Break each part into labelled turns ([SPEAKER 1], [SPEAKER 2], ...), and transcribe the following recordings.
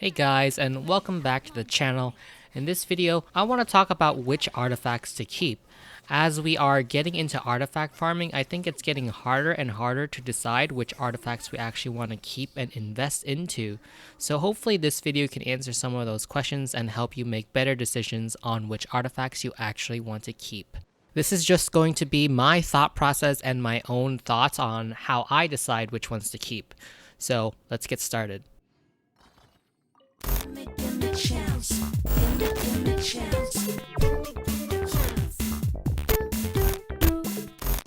[SPEAKER 1] Hey guys, and welcome back to the channel. In this video, I want to talk about which artifacts to keep. As we are getting into artifact farming, I think it's getting harder and harder to decide which artifacts we actually want to keep and invest into. So hopefully this video can answer some of those questions and help you make better decisions on which artifacts you actually want to keep. This is just going to be my thought process and my own thoughts on how I decide which ones to keep. So let's get started.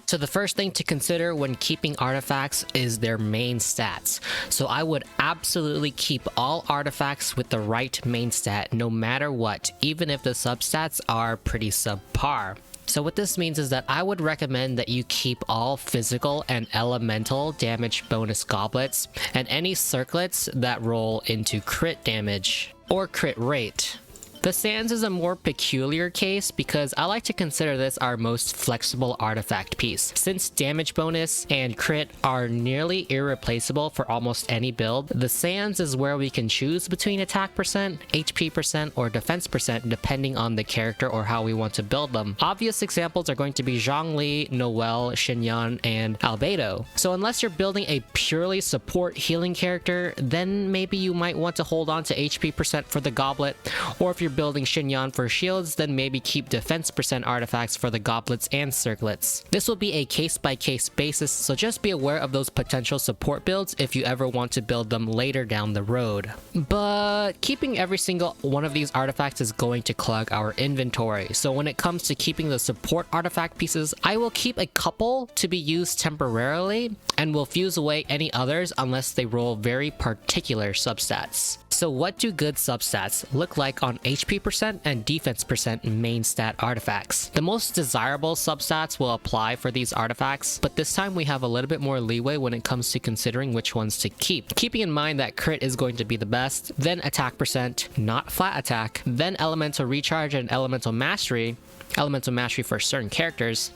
[SPEAKER 1] So the first thing to consider when keeping artifacts is their main stats. So I would absolutely keep all artifacts with the right main stat no matter what, even if the substats are pretty subpar. So what this means is that I would recommend that you keep all physical and elemental damage bonus goblets and any circlets that roll into crit damage or crit rate. The Sands is a more peculiar case because I like to consider this our most flexible artifact piece. Since damage bonus and crit are nearly irreplaceable for almost any build, the Sands is where we can choose between attack percent, HP percent, or defense percent depending on the character or how we want to build them. Obvious examples are going to be Zhongli, Noelle, Xinyan, and Albedo. So unless you're building a purely support healing character, then maybe you might want to hold on to HP percent for the goblet, or if you're building Xinyan for shields, then maybe keep defense percent artifacts for the goblets and circlets. This will be a case-by-case basis, so just be aware of those potential support builds if you ever want to build them later down the road. But keeping every single one of these artifacts is going to clog our inventory, so when it comes to keeping the support artifact pieces, I will keep a couple to be used temporarily and will fuse away any others unless they roll very particular substats. So what do good substats look like on HP percent and defense percent main stat artifacts? The most desirable substats will apply for these artifacts, but this time we have a little bit more leeway when it comes to considering which ones to keep. Keeping in mind that crit is going to be the best, then attack percent, not flat attack, then elemental recharge and elemental mastery for certain characters.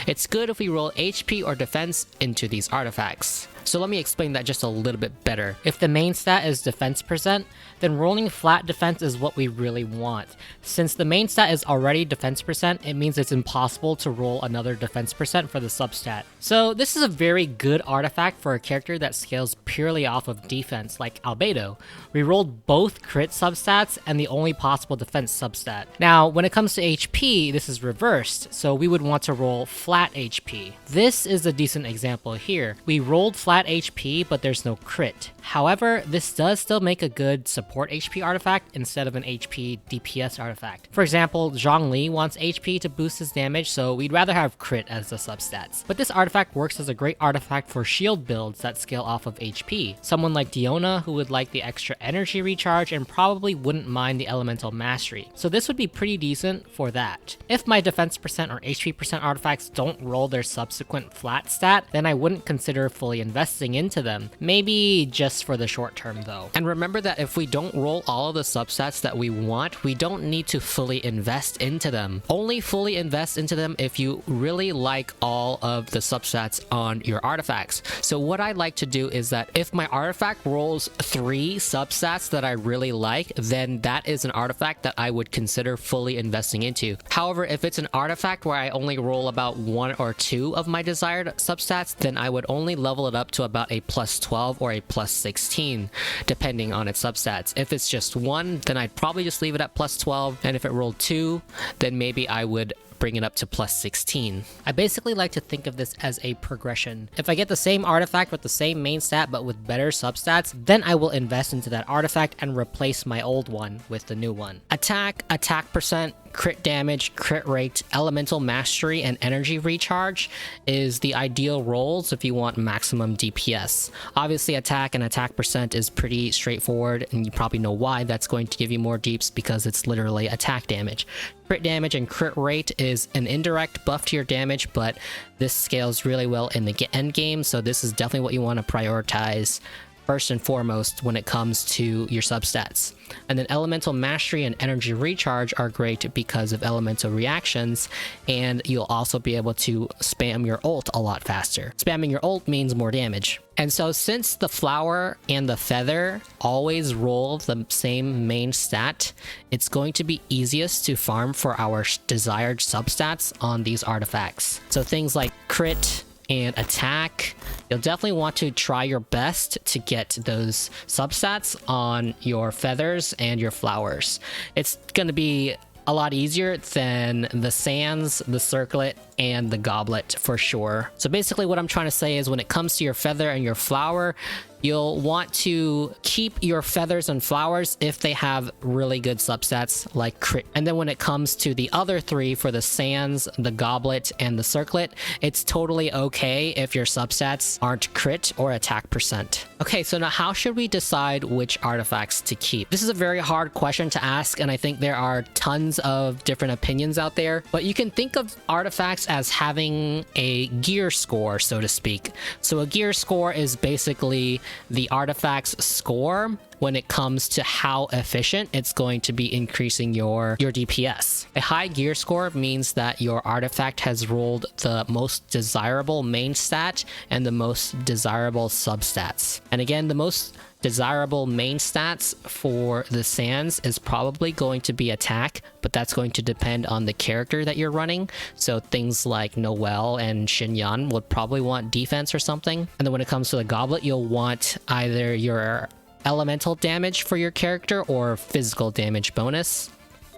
[SPEAKER 1] It's good if we roll HP or defense into these artifacts. So let me explain that just a little bit better. If the main stat is defense percent, then rolling flat defense is what we really want. Since the main stat is already defense percent, it means it's impossible to roll another defense percent for the substat. So this is a very good artifact for a character that scales purely off of defense, like Albedo. We rolled both crit substats and the only possible defense substat. Now, when it comes to HP, this is reversed, so we would want to roll flat HP. This is a decent example here. We rolled flat HP, but there's no crit. However, this does still make a good support HP artifact instead of an HP DPS artifact. For example, Zhongli wants HP to boost his damage, so we'd rather have crit as the substats. But this artifact works as a great artifact for shield builds that scale off of HP. Someone like Diona who would like the extra energy recharge and probably wouldn't mind the elemental mastery. So this would be pretty decent for that. If my defense percent or HP percent artifacts don't roll their subsequent flat stat, then I wouldn't consider fully investing into them. Maybe just for the short term though. And remember that if we don't roll all of the substats that we want, we don't need to fully invest into them. Only fully invest into them if you really like all of the substats on your artifacts. So what I like to do is that if my artifact rolls 3 substats that I really like, then that is an artifact that I would consider fully investing into. However, if it's an artifact where I only roll about 1 or 2 of my desired substats, then I would only level it up to about a plus 12 or a plus 16, depending on its substats. If it's just 1, then I'd probably just leave it at plus 12, and if it rolled 2, then maybe I would bring it up to plus 16. I basically like to think of this as a progression. If I get the same artifact with the same main stat but with better substats, then I will invest into that artifact and replace my old one with the new one. Attack percent, crit damage, crit rate, elemental mastery, and energy recharge is the ideal rolls if you want maximum DPS. Obviously attack and attack percent is pretty straightforward, and you probably know why. That's going to give you more deeps because it's literally attack damage. Crit damage and crit rate is an indirect buff to your damage, but this scales really well in the end game, so this is definitely what you want to prioritize first and foremost when it comes to your substats. And then Elemental Mastery and Energy Recharge are great because of elemental reactions, and you'll also be able to spam your ult a lot faster. Spamming your ult means more damage. And so since the flower and the feather always roll the same main stat, it's going to be easiest to farm for our desired substats on these artifacts. So things like crit and attack, you'll definitely want to try your best to get those substats on your feathers and your flowers. It's going to be a lot easier than the sands, the circlet, and the goblet for sure. So basically what I'm trying to say is when it comes to your feather and your flower, you'll want to keep your feathers and flowers if they have really good substats like crit. And then when it comes to the other three, for the sands, the goblet, and the circlet, it's totally okay if your substats aren't crit or attack percent. Okay, so now how should we decide which artifacts to keep? This is a very hard question to ask, and I think there are tons of different opinions out there, but you can think of artifacts as having a gear score, so to speak. So a gear score is basically the artifact's score when it comes to how efficient it's going to be increasing your DPS. A high gear score means that your artifact has rolled the most desirable main stat and the most desirable substats. And again, the most desirable main stats for the sands is probably going to be attack, but that's going to depend on the character that you're running. So things like Noelle and Xinyan would probably want defense or something. And then when it comes to the goblet, you'll want either your elemental damage for your character or physical damage bonus.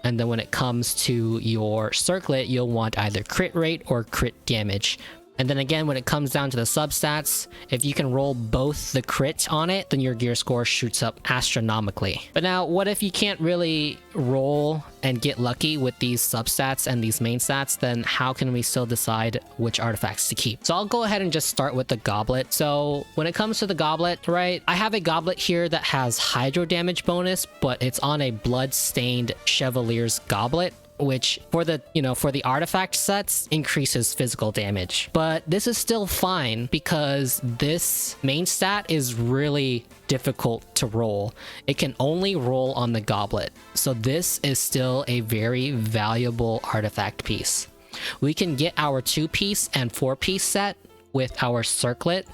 [SPEAKER 1] And then when it comes to your circlet, you'll want either crit rate or crit damage. And then again, when it comes down to the substats, if you can roll both the crit on it, then your gear score shoots up astronomically. But now, what if you can't really roll and get lucky with these substats and these main stats? Then how can we still decide which artifacts to keep? So I'll go ahead and just start with the goblet. So when it comes to the goblet, right, I have a goblet here that has hydro damage bonus, but it's on a blood-stained Chevalier's goblet, which for the artifact sets increases physical damage. But this is still fine because this main stat is really difficult to roll. It can only roll on the goblet. So this is still a very valuable artifact piece. We can get our 2-piece and 4-piece set with our circlet,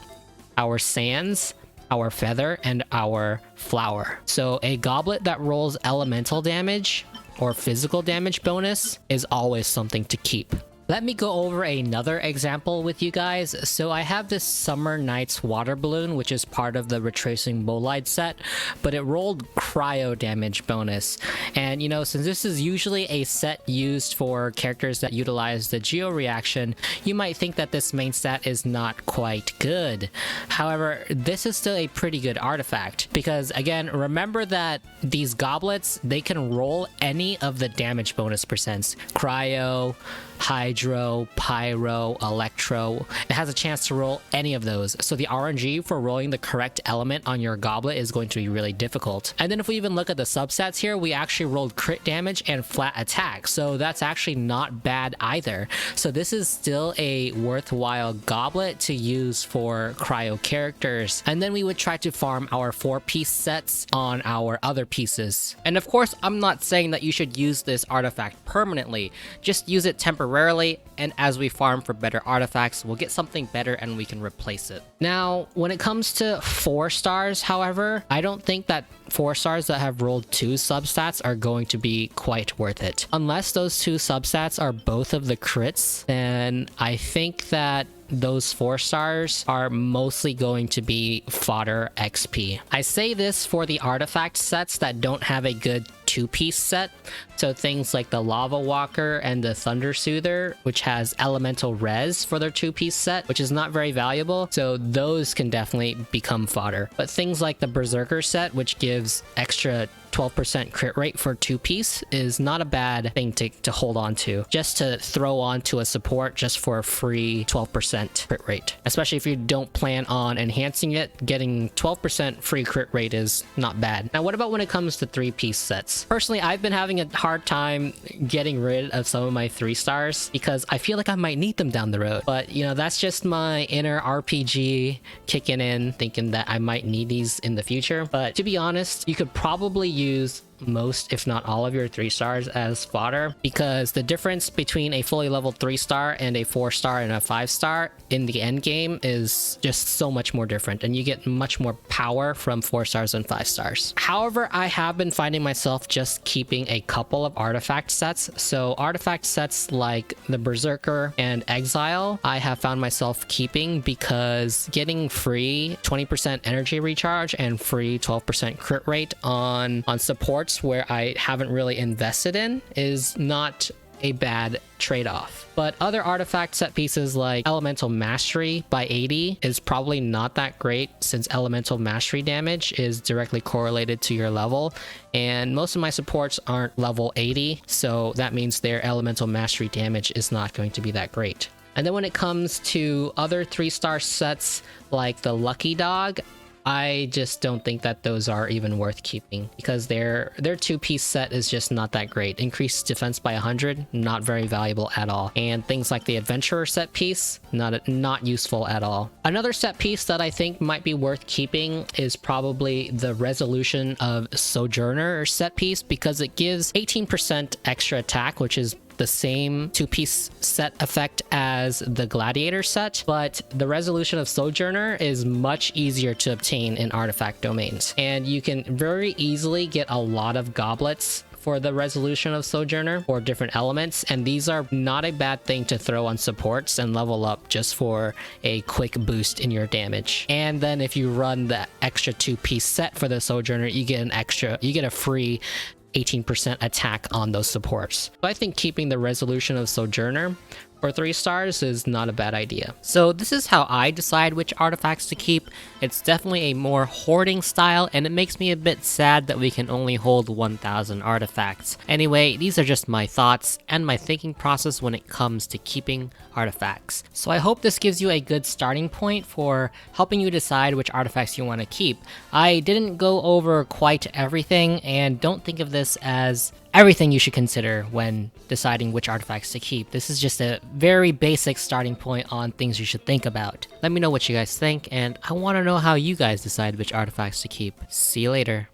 [SPEAKER 1] our sands, our feather, and our flower. So a goblet that rolls elemental damage or physical damage bonus is always something to keep. Let me go over another example with you guys. So I have this Summer Nights water balloon, which is part of the Retracing Bolide set, but it rolled cryo damage bonus. And since this is usually a set used for characters that utilize the geo reaction, you might think that this main stat is not quite good. However, this is still a pretty good artifact because, again, remember that these goblets, they can roll any of the damage bonus percents. Cryo, hydro, pyro, electro. It has a chance to roll any of those. So the RNG for rolling the correct element on your goblet is going to be really difficult. And then if we even look at the substats here, we actually rolled crit damage and flat attack. So that's actually not bad either. So this is still a worthwhile goblet to use for cryo characters. And then we would try to farm our 4-piece sets on our other pieces. And of course, I'm not saying that you should use this artifact permanently. Just use it temporarily, and as we farm for better artifacts, we'll get something better and we can replace it. Now, when it comes to 4 stars, however, I don't think that 4 stars that have rolled 2 substats are going to be quite worth it. Unless those 2 substats are both of the crits, then I think that those 4 stars are mostly going to be fodder XP. I say this for the artifact sets that don't have a good 2-piece set. So things like the Lava Walker and the Thunder Soother, which has elemental res for their 2-piece set, which is not very valuable. So those can definitely become fodder. But things like the Berserker set, which gives extra 12% crit rate for 2-piece is not a bad thing to hold on to, just to throw onto a support just for a free 12% crit rate. Especially if you don't plan on enhancing it, getting 12% free crit rate is not bad. Now, what about when it comes to 3-piece sets? Personally, I've been having a hard time getting rid of some of my 3-stars because I feel like I might need them down the road. But, you know, that's just my inner RPG kicking in, thinking that I might need these in the future. But to be honest, you could probably use most, if not all, of your 3-stars as fodder, because the difference between a fully leveled 3-star and a 4-star and a 5-star in the end game is just so much more different, and you get much more power from 4-stars and 5-stars. However, I have been finding myself just keeping a couple of artifact sets. So artifact sets like the Berserker and Exile, I have found myself keeping because getting free 20% energy recharge and free 12% crit rate on supports where I haven't really invested in is not a bad trade-off. But other artifact set pieces like Elemental Mastery by 80 is probably not that great, since Elemental Mastery damage is directly correlated to your level, and most of my supports aren't level 80, so that means their Elemental Mastery damage is not going to be that great. And then when it comes to other 3-star sets like the Lucky Dog, I just don't think that those are even worth keeping because their 2-piece set is just not that great. Increased defense by 100, not very valuable at all. And things like the Adventurer set piece, not useful at all. Another set piece that I think might be worth keeping is probably the Resolution of Sojourner set piece, because it gives 18% extra attack, which is the same 2-piece set effect as the Gladiator set, but the Resolution of Sojourner is much easier to obtain in artifact domains, and you can very easily get a lot of goblets for the Resolution of Sojourner for different elements, and these are not a bad thing to throw on supports and level up just for a quick boost in your damage. And then if you run the extra 2-piece set for the Sojourner, you get a free 18% attack on those supports. So I think keeping the Resolution of Sojourner for 3-stars is not a bad idea. So this is how I decide which artifacts to keep. It's definitely a more hoarding style, and it makes me a bit sad that we can only hold 1,000 artifacts. Anyway, these are just my thoughts and my thinking process when it comes to keeping artifacts. So I hope this gives you a good starting point for helping you decide which artifacts you want to keep. I didn't go over quite everything, and don't think of this as everything you should consider when deciding which artifacts to keep. This is just a very basic starting point on things you should think about. Let me know what you guys think, and I want to know how you guys decide which artifacts to keep. See you later.